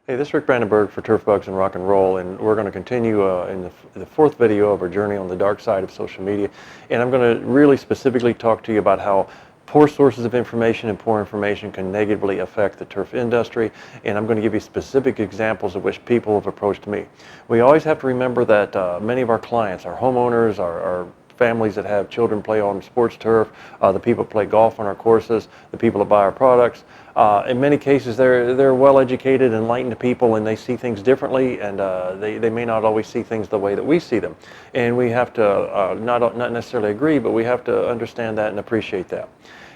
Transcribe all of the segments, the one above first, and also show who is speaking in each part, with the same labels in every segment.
Speaker 1: Hey, this is Rick Brandenburg for Turf Bugs and Rock and Roll, and we're going to continue in the fourth video of our journey on the dark side of social media. And I'm going to really specifically talk to you about how poor sources of information and poor information can negatively affect the turf industry. And I'm going to give you specific examples of which people have approached me. We always have to remember that many of our clients, our homeowners, our families that have children play on sports turf, the people that play golf on our courses, the people that buy our products. In many cases, they're well-educated, enlightened people, and they see things differently, and they may not always see things the way that we see them. And we have to not necessarily agree, but we have to understand that and appreciate that.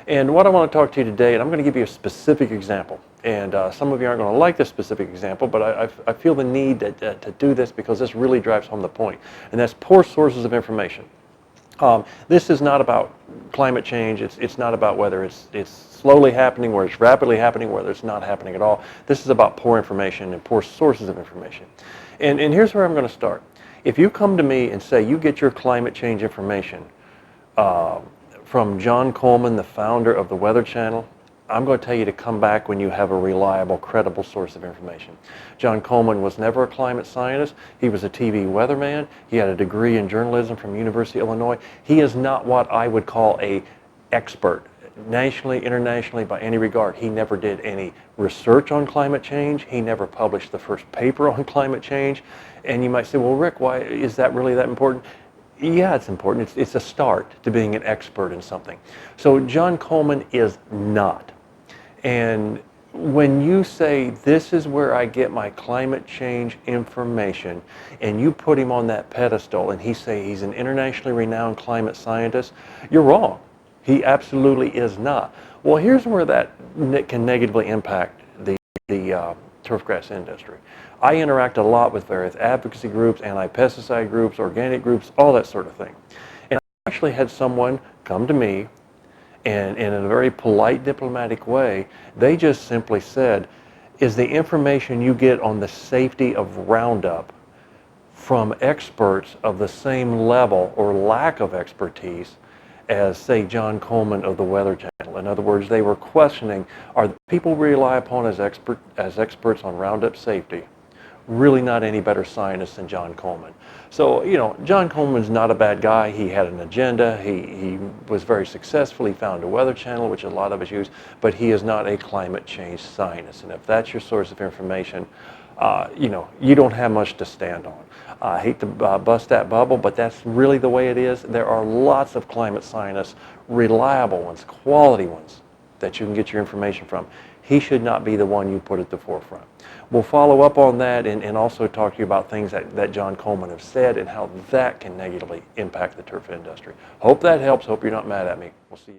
Speaker 1: And what I want to talk to you today, and I'm going to give you a specific example. And some of you aren't going to like this specific example, but I feel the need to do this because this really drives home the point, and that's poor sources of information. This is not about climate change. It's not about whether it's slowly happening, whether it's rapidly happening, whether it's not happening at all. This is about poor information and poor sources of information. And here's where I'm going to start. If you come to me and say you get your climate change information from John Coleman, the founder of the Weather Channel, I'm going to tell you to come back when you have a reliable, credible source of information. John Coleman was never a climate scientist. He was a TV weatherman. He had a degree in journalism from University of Illinois. He is not what I would call an expert, nationally, internationally, by any regard. He never did any research on climate change. He never published the first paper on climate change. And you might say, well, Rick, why is that really that important? Yeah, it's important. It's a start to being an expert in something. So John Coleman is not. And when you say, this is where I get my climate change information, and you put him on that pedestal and he say he's an internationally renowned climate scientist, you're wrong. He absolutely is not. Well, here's where that can negatively impact the turfgrass industry. I interact a lot with various advocacy groups, anti-pesticide groups, organic groups, all that sort of thing. And I actually had someone come to me, and in a very polite, diplomatic way, they just simply said, is the information you get on the safety of Roundup from experts of the same level or lack of expertise as, say, John Coleman of the Weather Channel? In other words, they were questioning, are the people we rely upon as experts on Roundup safety really not any better scientists than John Coleman? So, you know, John Coleman's not a bad guy. He had an agenda. He was very successful. He founded a Weather Channel, which a lot of us use, but he is not a climate change scientist. And if that's your source of information, you know, you don't have much to stand on. I hate to bust that bubble, but that's really the way it is. There are lots of climate scientists, reliable ones, quality ones, that you can get your information from. He should not be the one you put at the forefront. We'll follow up on that and also talk to you about things that John Coleman has said and how that can negatively impact the turf industry. Hope that helps. Hope you're not mad at me. We'll see you.